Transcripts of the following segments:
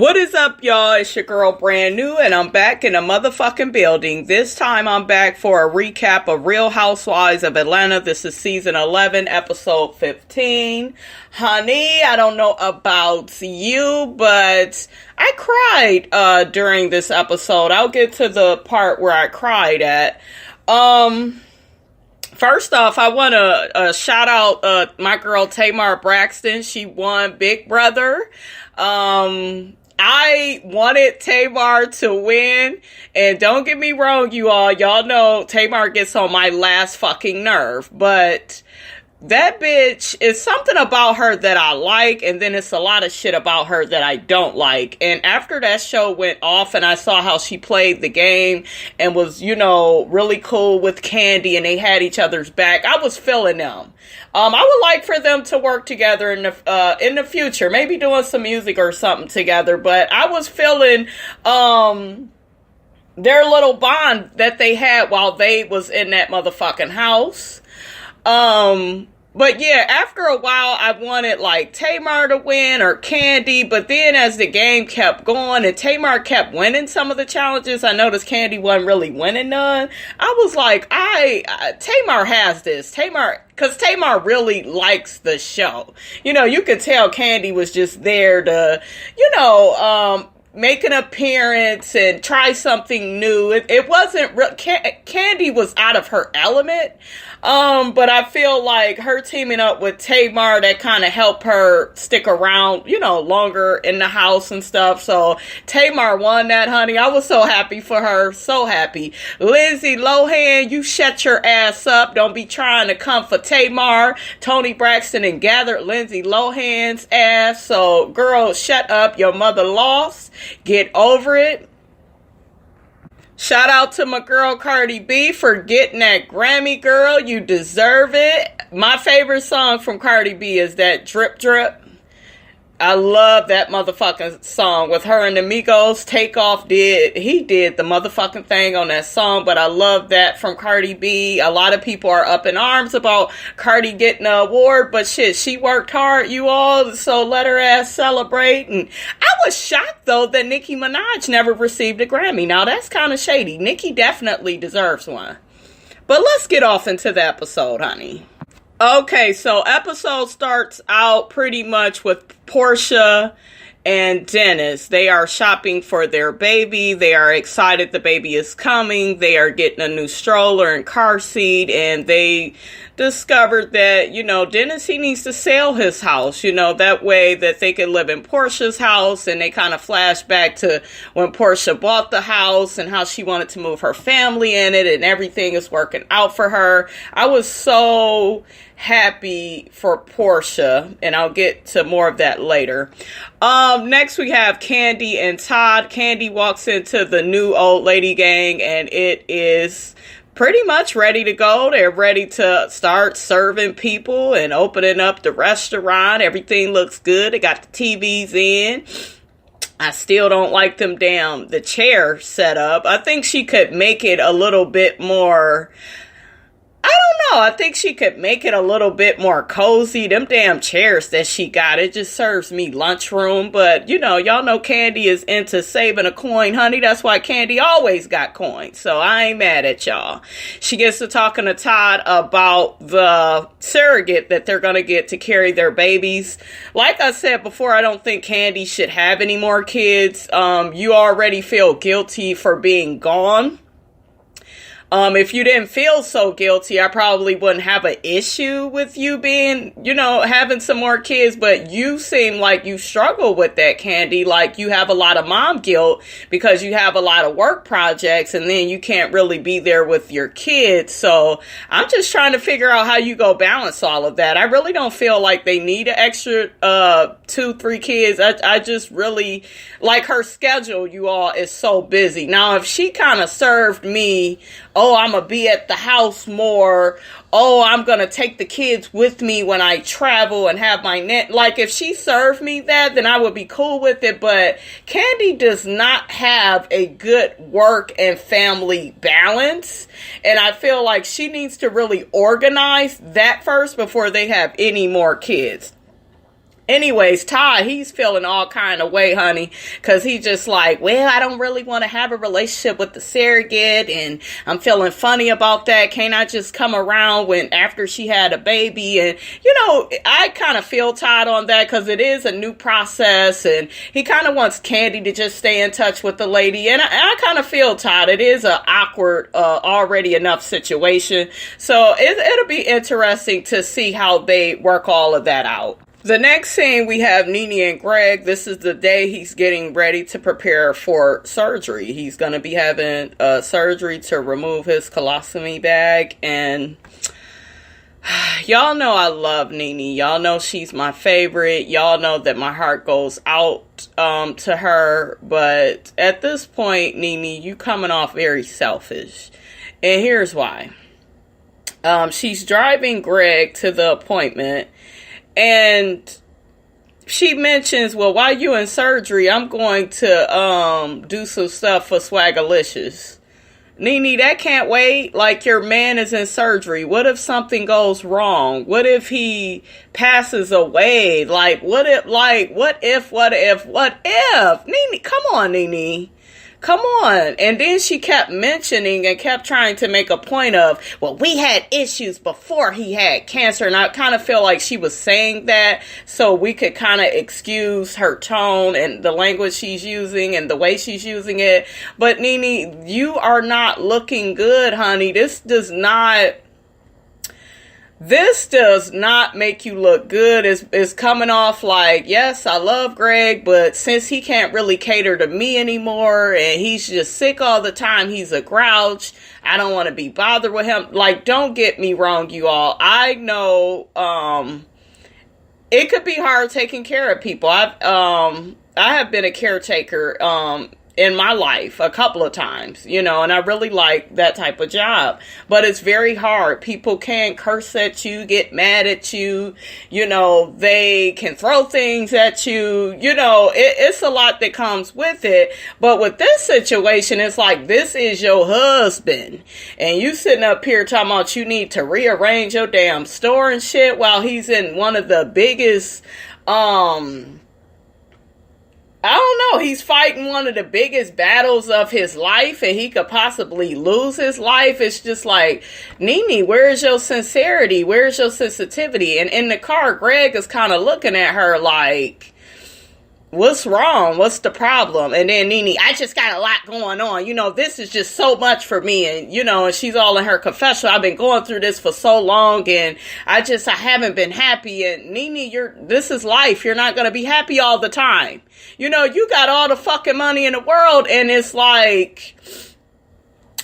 What is up, y'all? It's your girl Brand New, and I'm back in a motherfucking building. This time I'm back for a recap of Real Housewives of Atlanta. This is season 11, episode 15. Honey, I don't know about you, but I cried during this episode. I'll get to the part where I cried at. First off, I want to shout out my girl Tamar Braxton. She won Big Brother. I wanted Tamar to win, and don't get me wrong, y'all know Tamar gets on my last fucking nerve, but that bitch is something about her that I like, and then it's a lot of shit about her that I don't like. And after that show went off and I saw how she played the game and was, really cool with Kandi and they had each other's back, I was feeling them. I would like for them to work together in the future, maybe doing some music or something together, but I was feeling their little bond that they had while they was in that motherfucking house. But yeah, after a while, I wanted like Tamar to win or Kandi, but then as the game kept going and Tamar kept winning some of the challenges, I noticed Kandi wasn't really winning none. I was like, Tamar has this. Because Tamar really likes the show. You could tell Kandi was just there to, make an appearance and try something new. It wasn't real. Kandi was out of her element. But I feel like her teaming up with Tamar, that kind of helped her stick around, longer in the house and stuff. So Tamar won that, honey. I was so happy for her. So happy. Lindsay Lohan, you shut your ass up. Don't be trying to come for Tamar. Toni Braxton and gathered Lindsay Lohan's ass. So girl, shut up. Your mother lost. Get over it. Shout out to my girl Cardi B for getting that Grammy, girl. You deserve it. My favorite song from Cardi B is that Drip Drip. I love that motherfucking song with her and the Migos. Takeoff did the motherfucking thing on that song, but I love that from Cardi B. A lot of people are up in arms about Cardi getting an award, but shit, she worked hard, you all, so let her ass celebrate. And I was shocked, though, that Nicki Minaj never received a Grammy. Now, that's kind of shady. Nicki definitely deserves one. But let's get off into the episode, honey. Okay, so episode starts out pretty much with Porsha and Dennis. They are shopping for their baby. They are excited the baby is coming. They are getting a new stroller and car seat, and they discovered that, Dennis, he needs to sell his house, that way that they can live in Porsha's house. And they kind of flash back to when Porsha bought the house and how she wanted to move her family in it, and everything is working out for her. I was so happy for Porsha, and I'll get to more of that later. Next we have Kandi and Todd. Kandi walks into the new old lady gang, and it is pretty much ready to go. They're ready to start serving people and opening up the restaurant. Everything looks good. They got the TVs in. I still don't like the chair setup. I think she could make it a little bit more, I don't know. I think she could make it a little bit more cozy. Them damn chairs that she got, it just serves me lunchroom. But, y'all know Kandi is into saving a coin, honey. That's why Kandi always got coins. So I ain't mad at y'all. She gets to talking to Todd about the surrogate that they're going to get to carry their babies. Like I said before, I don't think Kandi should have any more kids. You already feel guilty for being gone. If you didn't feel so guilty, I probably wouldn't have an issue with you being, having some more kids, but you seem like you struggle with that, Kandi. Like you have a lot of mom guilt because you have a lot of work projects and then you can't really be there with your kids. So I'm just trying to figure out how you go balance all of that. I really don't feel like they need an extra 2-3 kids. I just really like her schedule, you all, is so busy. Now, if she kind of served me, oh, I'm going to be at the house more. Oh, I'm going to take the kids with me when I travel and have my net. Like, if she served me that, then I would be cool with it. But Kandi does not have a good work and family balance. And I feel like she needs to really organize that first before they have any more kids. Anyways, Todd, he's feeling all kind of way, honey, because he just like, well, I don't really want to have a relationship with the surrogate, and I'm feeling funny about that. Can't I just come around when after she had a baby? And, I kind of feel Todd on that because it is a new process, and he kind of wants Kandi to just stay in touch with the lady. And I kind of feel Todd. It is an awkward, already enough situation. So it'll be interesting to see how they work all of that out. The next scene, we have NeNe and Greg. This is the day he's getting ready to prepare for surgery. He's going to be having surgery to remove his colostomy bag. And y'all know I love NeNe. Y'all know she's my favorite. Y'all know that my heart goes out to her. But at this point, NeNe, you coming off very selfish. And here's why. She's driving Greg to the appointment. And she mentions, well, while you in surgery, I'm going to do some stuff for Swagalicious. NeNe, that can't wait. Like, your man is in surgery. What if something goes wrong? What if he passes away? Like, what if? NeNe, come on, NeNe. Come on. And then she kept mentioning and kept trying to make a point of, well, we had issues before he had cancer. And I kind of feel like she was saying that so we could kind of excuse her tone and the language she's using and the way she's using it. But NeNe, you are not looking good, honey. This does not make you look good. It's coming off like, yes, I love Greg, but since he can't really cater to me anymore and he's just sick all the time, he's a grouch. I don't want to be bothered with him. Like, don't get me wrong, you all. I know it could be hard taking care of people. I have been a caretaker in my life a couple of times, and I really like that type of job, but it's very hard. People can curse at you, get mad at you, they can throw things at you, it's a lot that comes with it. But with this situation, it's like, this is your husband and you sitting up here talking about you need to rearrange your damn store and shit while he's in one of the biggest, I don't know. He's fighting one of the biggest battles of his life and he could possibly lose his life. It's just like, NeNe, where's your sincerity? Where's your sensitivity? And in the car, Greg is kind of looking at her like, what's wrong? What's the problem? And then NeNe, I just got a lot going on. This is just so much for me. And, and she's all in her confessional. I've been going through this for so long and I haven't been happy. And NeNe, this is life. You're not going to be happy all the time. You got all the fucking money in the world and it's like,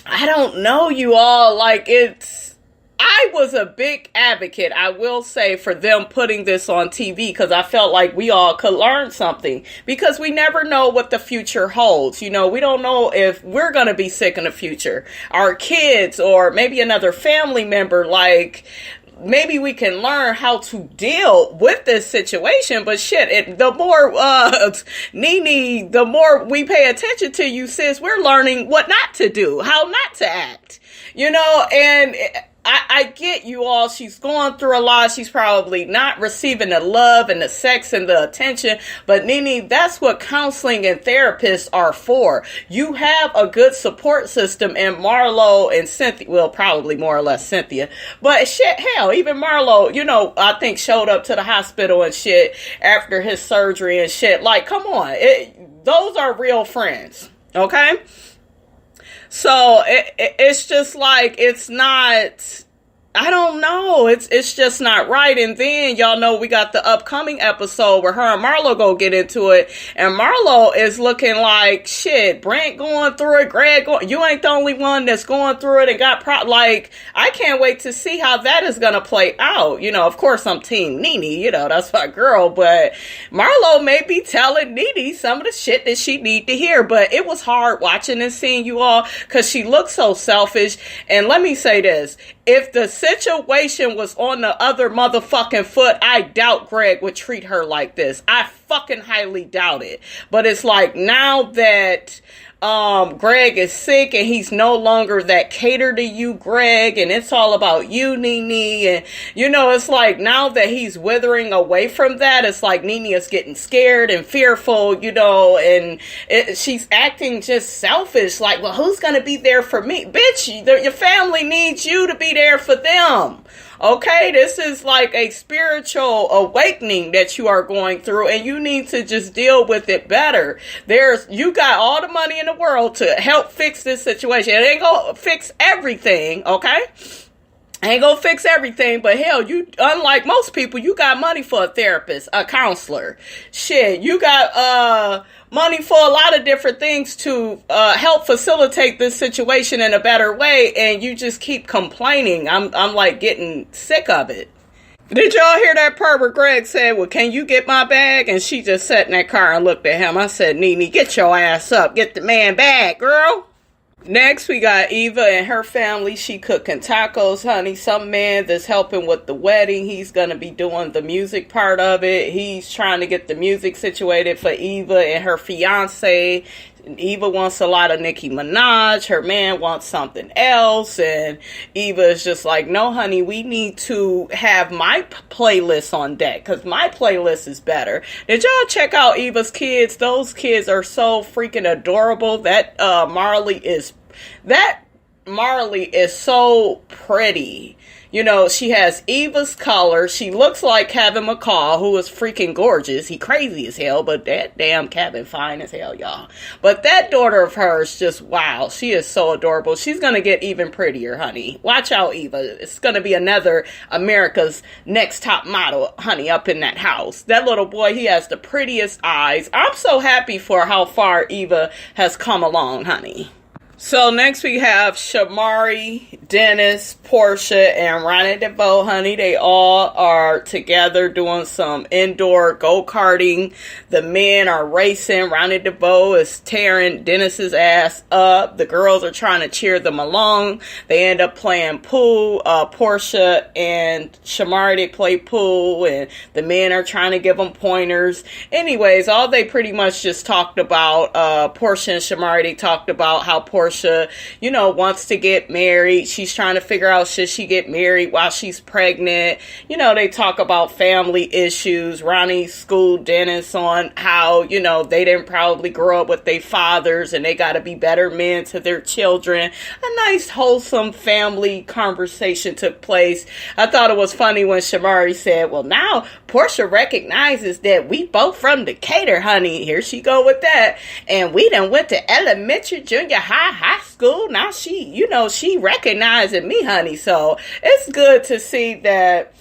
I don't know, you all. Like, I was a big advocate, I will say, for them putting this on TV because I felt like we all could learn something because we never know what the future holds. We don't know if we're going to be sick in the future. Our kids or maybe another family member, like, maybe we can learn how to deal with this situation. But shit, the more, NeNe, the more we pay attention to you, sis, we're learning what not to do, how not to act, and I get you all. She's going through a lot. She's probably not receiving the love and the sex and the attention. But NeNe, that's what counseling and therapists are for. You have a good support system, and Marlo and Cynthia, well, probably more or less Cynthia. But shit, hell, even Marlo, I think showed up to the hospital and shit after his surgery and shit. Like, come on. Those are real friends. Okay? So it's just like, it's not, I don't know. It's just not right. And then y'all know we got the upcoming episode where her and Marlo go get into it. And Marlo is looking like, shit, Brent going through it, Greg you ain't the only one that's going through it and got like, I can't wait to see how that is going to play out. Of course I'm team NeNe, that's my girl, but Marlo may be telling NeNe some of the shit that she need to hear. But it was hard watching and seeing you all because she looks so selfish. And let me say this, if the situation was on the other motherfucking foot, I doubt Greg would treat her like this. I fucking highly doubt it. But it's like, now that Greg is sick and he's no longer that cater to you, Greg, and it's all about you, NeNe. And, it's like now that he's withering away from that, it's like NeNe is getting scared and fearful, and she's acting just selfish. Like, well, who's going to be there for me? Bitch, your family needs you to be there for them. Okay, this is like a spiritual awakening that you are going through, and you need to just deal with it better. You got all the money in the world to help fix this situation. It ain't gonna fix everything, okay? Ain't gonna fix everything, but hell, you, unlike most people, you got money for a therapist, a counselor. Shit, you got, money for a lot of different things to help facilitate this situation in a better way, and you just keep complaining. I'm like getting sick of it. Did y'all hear that part where Greg said, well, can you get my bag? And she just sat in that car and looked at him. I said, NeNe, get your ass up. Get the man bag, girl. Next, we got Eva and her family. She cooking tacos, honey. Some man that's helping with the wedding. He's going to be doing the music part of it. He's trying to get the music situated for Eva and her fiance. Eva wants a lot of Nicki Minaj. Her man wants something else. And Eva is just like, no, honey, we need to have my playlist on deck because my playlist is better. Did y'all check out Eva's kids? Those kids are so freaking adorable. That Marley is so pretty. She has Eva's color. She looks like Kevin McCall, who is freaking gorgeous. He crazy as hell, but that damn Kevin fine as hell, y'all. But that daughter of hers, just wow. She is so adorable. She's going to get even prettier, honey. Watch out, Eva. It's going to be another America's Next Top Model, honey, up in that house. That little boy, he has the prettiest eyes. I'm so happy for how far Eva has come along, honey. So next we have Shamari, Dennis, Porsha, and Ronnie DeVoe, honey. They all are together doing some indoor go-karting. The men are racing. Ronnie DeVoe is tearing Dennis's ass up. The girls are trying to cheer them along. They end up playing pool. Porsha and Shamari, they play pool, and the men are trying to give them pointers. Anyways, all they pretty much just talked about, Porsha and Shamari, they talked about how Porsha, wants to get married. She's trying to figure out, should she get married while she's pregnant? They talk about family issues. Ronnie schooled Dennis on how, they didn't probably grow up with their fathers and they got to be better men to their children. A nice, wholesome family conversation took place. I thought it was funny when Shamari said, well, now Porsha recognizes that we both from Decatur, honey. Here she go with that. And we done went to elementary, junior high school. Now she recognizing me, honey. So it's good to see that,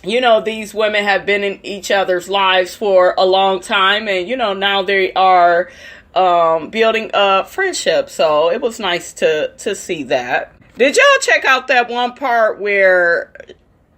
these women have been in each other's lives for a long time. And, now they are building a friendship. So it was nice to see that. Did y'all check out that one part where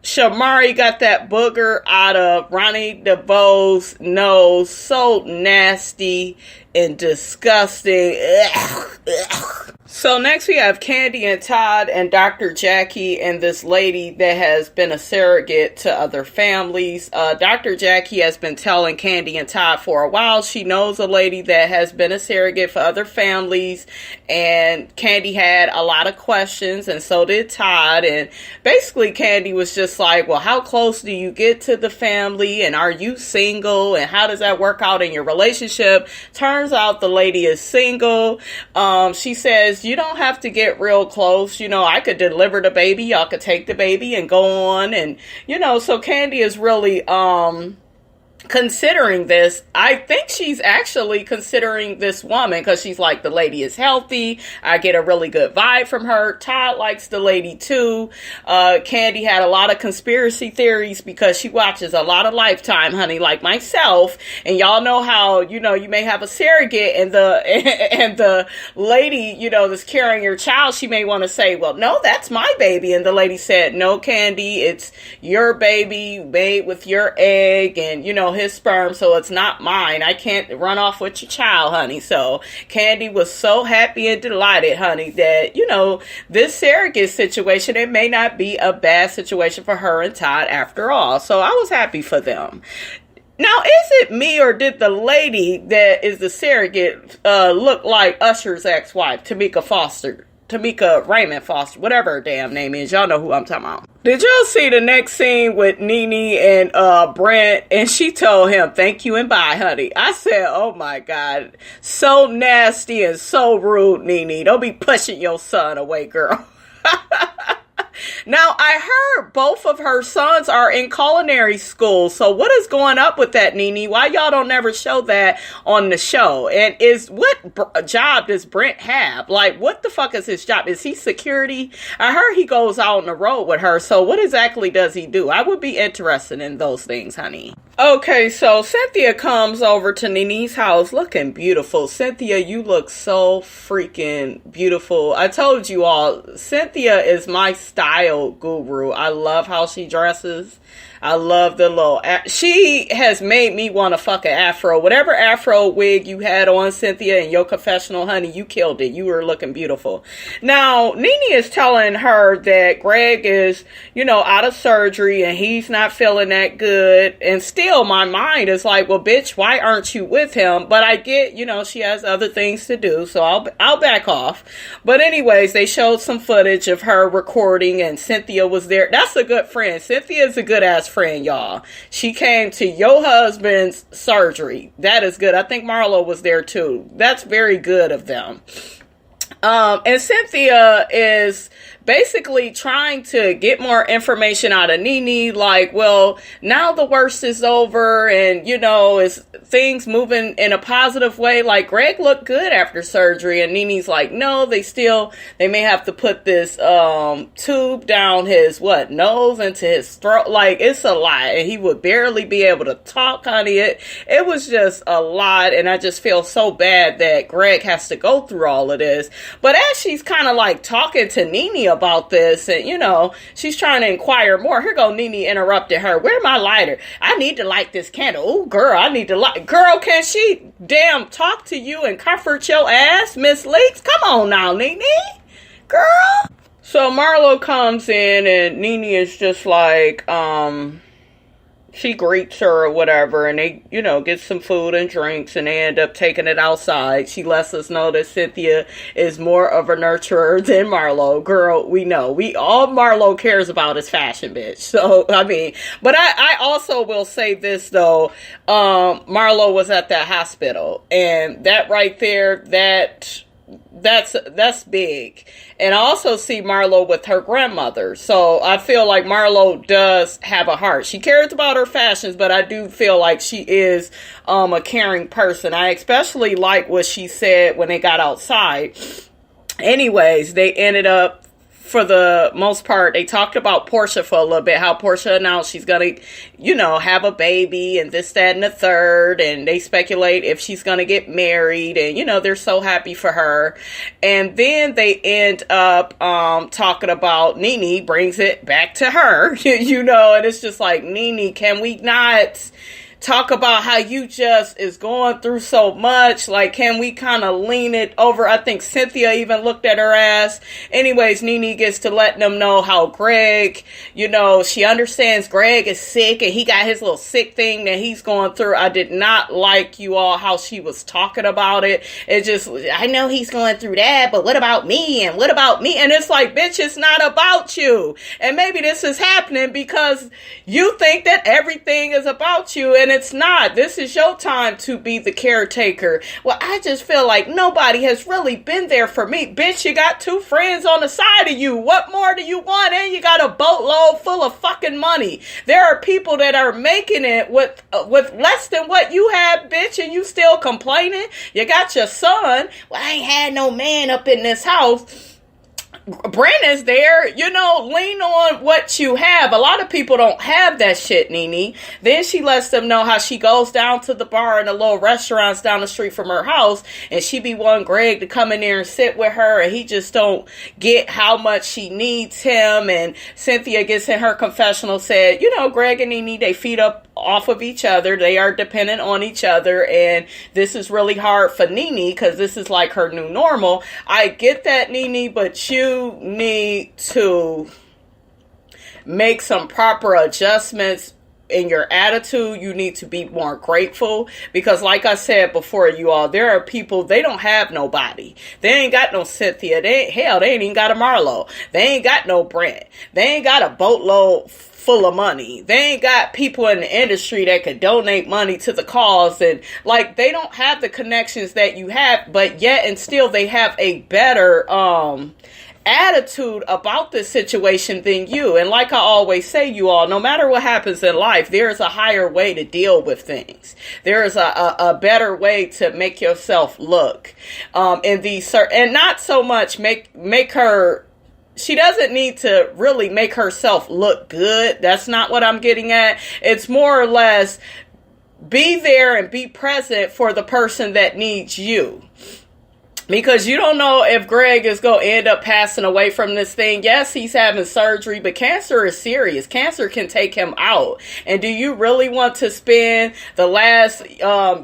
Shamari got that booger out of Ronnie DeVoe's nose? So nasty and disgusting. Ugh, ugh. So next we have Kandi and Todd and Dr. Jackie and this lady that has been a surrogate to other families. Dr. Jackie has been telling Kandi and Todd for a while she knows a lady that has been a surrogate for other families, and Kandi had a lot of questions and so did Todd, and basically Kandi was just like, well, how close do you get to the family, and are you single, and how does that work out in your relationship? Turns out the lady is single. She says, you don't have to get real close. I could deliver the baby. Y'all could take the baby and go on. And, so Kandi is really, considering this. I think she's actually considering this woman because she's like, the lady is healthy. I get a really good vibe from her. Todd likes the lady too. Kandi had a lot of conspiracy theories because she watches a lot of Lifetime, honey, like myself. And y'all know how, you may have a surrogate and the lady, that's carrying your child, she may want to say, well, no, that's my baby. And the lady said, no, Kandi, it's your baby made with your egg and, his sperm, so it's not mine. I can't run off with your child, honey. So Kandi was so happy and delighted, honey, that, this surrogate situation, it may not be a bad situation for her and Todd after all. So I was happy for them. Now, is it me or did the lady that is the surrogate look like Usher's ex-wife, Tamika Raymond Foster, whatever her damn name is? Y'all know who I'm talking about. Did y'all see the next scene with NeNe and Brent? And she told him, "Thank you and bye, honey." I said, oh my God. So nasty and so rude, NeNe. Don't be pushing your son away, girl. Now, I heard both of her sons are in culinary school. So what is going up with that, NeNe? Why y'all don't never show that on the show? And what job does Brent have? Like, what the fuck is his job? Is he security? I heard he goes out on the road with her. So what exactly does he do? I would be interested in those things, honey. Okay, so Cynthia comes over to NeNe's house looking beautiful. Cynthia, you look so freaking beautiful. I told you all, Cynthia is my style guru. I love how she dresses. I love the little... She has made me want to fuck an afro. Whatever afro wig you had on, Cynthia, in your confessional, honey, you killed it. You were looking beautiful. Now, NeNe is telling her that Greg is, out of surgery and he's not feeling that good. And still, my mind is like, well, bitch, why aren't you with him? But I get, she has other things to do, so I'll back off. But anyways, they showed some footage of her recording and Cynthia was there. That's a good friend. Cynthia is a good ass friend, y'all. She came to your husband's surgery. That is good. I think Marlo was there too. That's very good of them. And Cynthia is basically trying to get more information out of NeNe, like, well, now the worst is over and, is things moving in a positive way? Like, Greg looked good after surgery, and NeNe's like, no, they may have to put this tube down his, nose into his throat. Like, it's a lot, and he would barely be able to talk, honey. It was just a lot, and I just feel so bad that Greg has to go through all of this. But as she's kind of like talking to NeNe about this, and she's trying to inquire more. Here go NeNe interrupted her. Where my lighter? I need to light this candle. Oh, girl, I need to light. Girl, can she damn talk to you and comfort your ass, Miss Leaks? Come on now, NeNe. Girl. So Marlo comes in and NeNe is just like, she greets her or whatever, and they, get some food and drinks, and they end up taking it outside. She lets us know that Cynthia is more of a nurturer than Marlo. Girl, we know. All Marlo cares about is fashion, bitch. So, but I also will say this, though. Marlo was at that hospital, and that right there, that's big. And I also see Marlo with her grandmother. So I feel like Marlo does have a heart. She cares about her fashions, but I do feel like she is a caring person. I especially like what she said when they got outside. Anyways, they ended up, for the most part, they talked about Porsha for a little bit, how Porsha announced she's gonna, have a baby and this, that, and the third, and they speculate if she's gonna get married, and, they're so happy for her. And then they end up talking about NeNe, brings it back to her, and it's just like, NeNe, can we not talk about how you just is going through so much? Like, can we kind of lean it over? I think Cynthia even looked at her ass. Anyways, NeNe gets to letting them know how Greg, she understands Greg is sick and he got his little sick thing that he's going through. I did not like, you all, how she was talking about it. It just, I know he's going through that, but what about me? And what about me? And it's like, bitch, it's not about you. And maybe this is happening because you think that everything is about you, and it's not. This is your time to be the caretaker. Well, I just feel like nobody has really been there for me. Bitch, you got two friends on the side of you. What more do you want? And you got a boatload full of fucking money. There are people that are making it with less than what you have, bitch, and you still complaining. You got your son. Well, I ain't had no man up in this house. Brandon's there, lean on what you have. A lot of people don't have that shit, NeNe. Then she lets them know how she goes down to the bar and the little restaurants down the street from her house, and she be wanting Greg to come in there and sit with her, and he just don't get how much she needs him. And Cynthia gets in her confessional, said, Greg and NeNe, they feed up off of each other. They are dependent on each other, and this is really hard for NeNe because this is like her new normal. I get that, NeNe, but you need to make some proper adjustments in your attitude, you need to be more grateful, because like I said before, you all, there are people, they don't have nobody. They ain't got no Cynthia. They ain't even got a Marlo. They ain't got no Brent. They ain't got a boatload full of money. They ain't got people in the industry that could donate money to the cause, and like, they don't have the connections that you have, but yet and still they have a better attitude about this situation than you. And like I always say, you all, no matter what happens in life, there is a higher way to deal with things. There is a better way to make yourself look in these and not so much make her. She doesn't need to really make herself look good. That's not what I'm getting at. It's more or less be there and be present for the person that needs you. Because you don't know if Greg is going to end up passing away from this thing. Yes, he's having surgery, but cancer is serious. Cancer can take him out. And do you really want to spend the last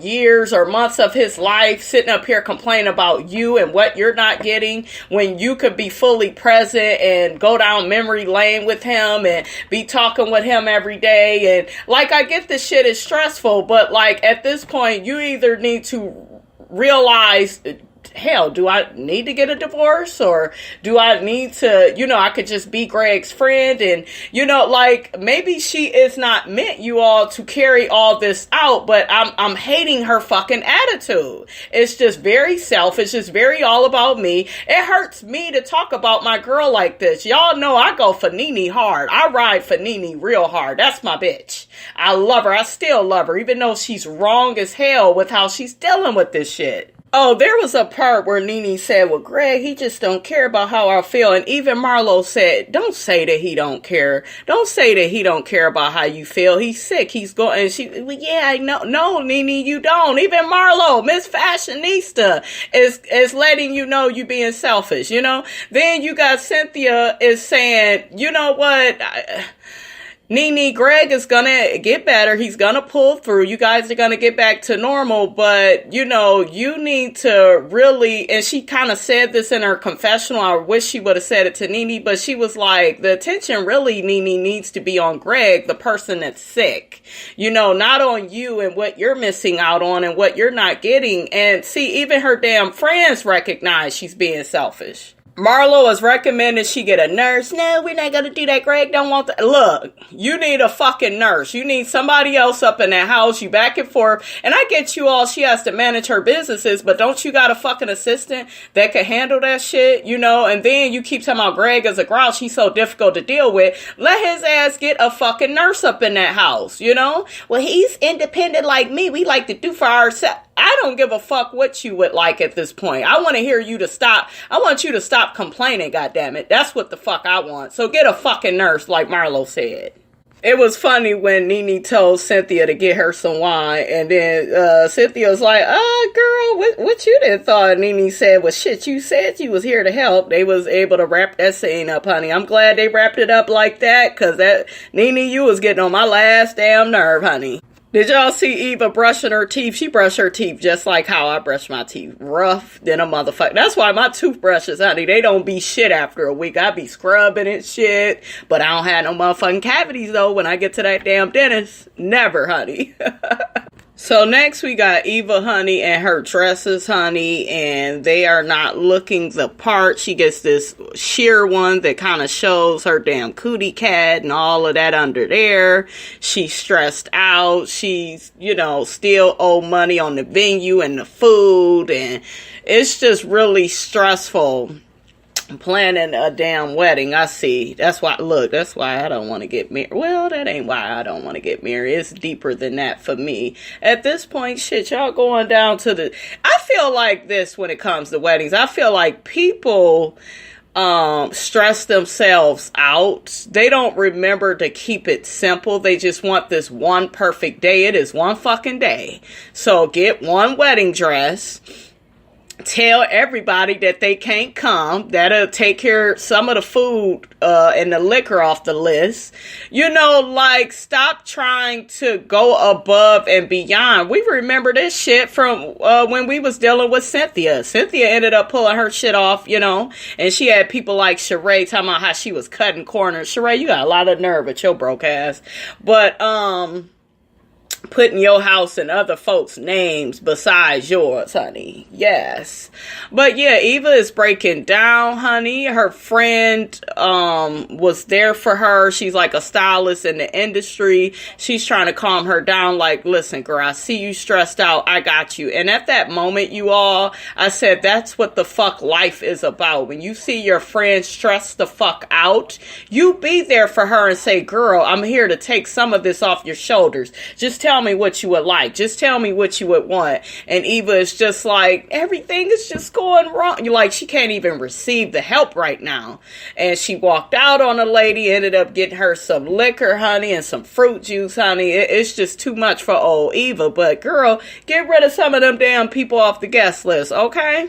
years or months of his life sitting up here complaining about you and what you're not getting, when you could be fully present and go down memory lane with him and be talking with him every day? And like, I get this shit is stressful, but like, at this point, you either need to realize, hell, do I need to get a divorce, or do I need to, I could just be Greg's friend? And, like, maybe she is not meant, you all, to carry all this out, but I'm hating her fucking attitude. It's just very selfish. It's very all about me. It hurts me to talk about my girl like this. Y'all know I go for NeNe hard. I ride for NeNe real hard. That's my bitch. I love her. I still love her, even though she's wrong as hell with how she's dealing with this shit. Oh, there was a part where NeNe said, well, Greg, he just don't care about how I feel. And even Marlo said, don't say that he don't care. Don't say that he don't care about how you feel. He's sick. He's going. And she, well, yeah, I know. No, NeNe, you don't. Even Marlo, Miss Fashionista, is letting you know you being selfish, Then you got Cynthia is saying, you know what? NeNe, Greg is gonna get better. He's gonna pull through. You guys are gonna get back to normal, but you need to really, and she kind of said this in her confessional. I wish she would have said it to NeNe, but she was like, the attention really, NeNe, needs to be on Greg, the person that's sick, not on you and what you're missing out on and what you're not getting. And see, even her damn friends recognize she's being selfish. Marlo is recommending she get a nurse. No, we're not going to do that. Greg don't want that. Look, you need a fucking nurse. You need somebody else up in that house. You back and forth. And I get you all, she has to manage her businesses, but don't you got a fucking assistant that can handle that shit, And then you keep talking about Greg as a grouch. He's so difficult to deal with. Let his ass get a fucking nurse up in that house, Well, he's independent like me. We like to do for ourselves. I don't give a fuck what you would like at this point. I want to hear you to stop. I want you to stop complaining, goddammit. That's what the fuck I want. So get a fucking nurse, like Marlo said. It was funny when NeNe told Cynthia to get her some wine, and then Cynthia was like, girl, what you done thought? NeNe said, well, shit, you said you was here to help. They was able to wrap that scene up, honey. I'm glad they wrapped it up like that, because that NeNe, you was getting on my last damn nerve, honey. Did y'all see Eva brushing her teeth? She brushed her teeth just like how I brush my teeth. Rough than a motherfucker. That's why my toothbrushes, honey, they don't be shit after a week. I be scrubbing and shit. But I don't have no motherfucking cavities, though, when I get to that damn dentist. Never, honey. So next we got Eva, honey, and her dresses, honey, and they are not looking the part. She gets this sheer one that kind of shows her damn cootie cat and all of that under there. She's stressed out. She's, still owe money on the venue and the food, and it's just really stressful planning a damn wedding. I see. That's why I don't want to get married. Well, that ain't why I don't want to get married. It's deeper than that for me. At this point, shit, y'all going down to I feel like this when it comes to weddings. I feel like people stress themselves out. They don't remember to keep it simple. They just want this one perfect day. It is one fucking day. So get one wedding dress. tell everybody that they can't come. That'll take care of some of the food and the liquor off the list. You know, like, stop trying to go above and beyond. We remember this shit from when we was dealing with Cynthia. Cynthia ended up pulling her shit off, you know, and she had people like Sheree talking about how she was cutting corners. Sheree, you got a lot of nerve at your broke ass. But, putting your house in other folks' names besides yours, honey. Yes. But yeah, Eva is breaking down, honey. Her friend was there for her. She's like a stylist in the industry. She's trying to calm her down, like, listen, girl, I see you stressed out. I got you. And at that moment, you all, I said, that's what the fuck life is about. When you see your friend stress the fuck out, you be there for her and say, girl, I'm here to take some of this off your shoulders. Just tell me what you would like. Just tell me what you would want. And Eva is just like, everything is just going wrong. You're like, she can't even receive the help right now. And she walked out on a lady, ended up getting her some liquor, honey, and some fruit juice, honey. It's just too much for old Eva. But girl, get rid of some of them damn people off the guest list, okay?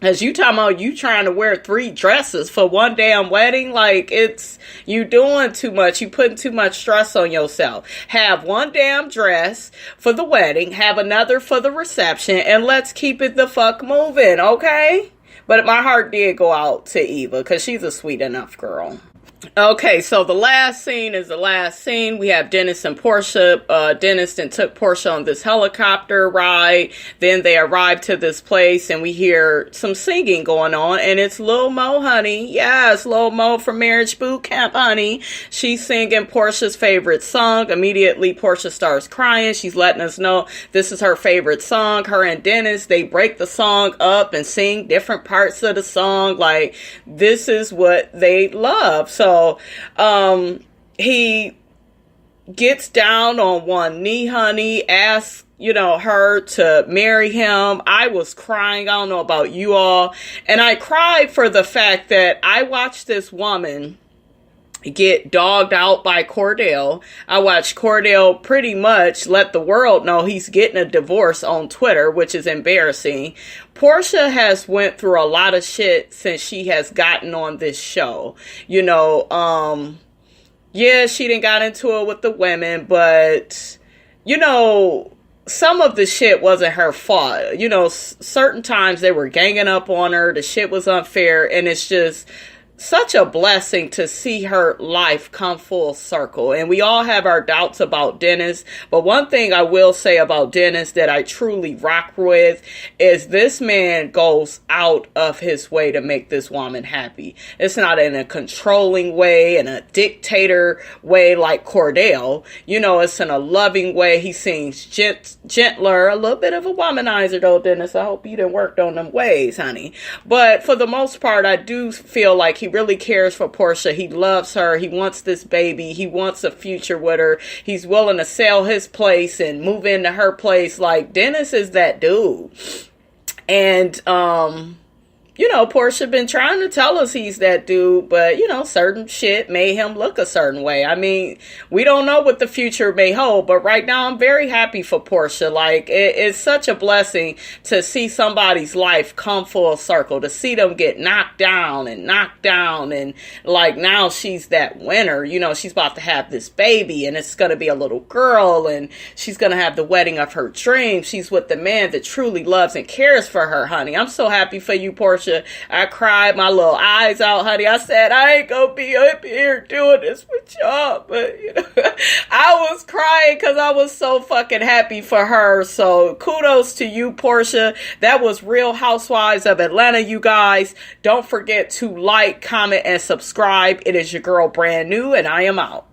As you talking about you trying to wear 3 dresses for one damn wedding, like, it's, you doing too much. You putting too much stress on yourself. Have one damn dress for the wedding, have another for the reception, and let's keep it the fuck moving, okay? But my heart did go out to Eva, because she's a sweet enough girl. Okay, so the last scene is the last scene. We have Dennis and Porsha. Dennis then took Porsha on this helicopter ride. Then they arrive to this place and we hear some singing going on. And it's Lil Mo, honey. Yes, Lil Mo from Marriage Boot Camp, honey. She's singing Porsha's favorite song. Immediately, Porsha starts crying. She's letting us know this is her favorite song. Her and Dennis, they break the song up and sing different parts of the song. Like, this is what they love. So, he gets down on one knee, honey, asks, you know, her to marry him. I was crying. I don't know about you all. And I cried for the fact that I watched this woman get dogged out by Cordell. I watched Cordell pretty much let the world know he's getting a divorce on Twitter, which is embarrassing. Porsha has went through a lot of shit since she has gotten on this show. You know, yeah, she didn't got into it with the women, but, you know, some of the shit wasn't her fault. You know, certain times they were ganging up on her. The shit was unfair, and it's just such a blessing to see her life come full circle. And we all have our doubts about Dennis. But one thing I will say about Dennis that I truly rock with is this man goes out of his way to make this woman happy. It's not in a controlling way, in a dictator way like Cordell. You know, it's in a loving way. He seems gentler, a little bit of a womanizer though, Dennis. I hope you done worked on them ways, honey. But for the most part, I do feel like he really cares for Porsha. He loves her. He wants this baby. He wants a future with her. He's willing to sell his place and move into her place. Like, Dennis is that dude. And, you know, Porsha been trying to tell us he's that dude, but, you know, certain shit made him look a certain way. I mean, we don't know what the future may hold, but right now I'm very happy for Porsha. Like, it's such a blessing to see somebody's life come full circle, to see them get knocked down, and like, now she's that winner. You know, she's about to have this baby, and it's going to be a little girl, and she's going to have the wedding of her dreams. She's with the man that truly loves and cares for her, honey. I'm so happy for you, Porsha. I cried my little eyes out, honey. I said, I ain't gonna be up here doing this with y'all, but, you know, I was crying because I was so fucking happy for her. So kudos to you, Porsha. That was Real Housewives of Atlanta, you guys. Don't forget to like, comment, and subscribe. It is your girl, Brand New, and I am out.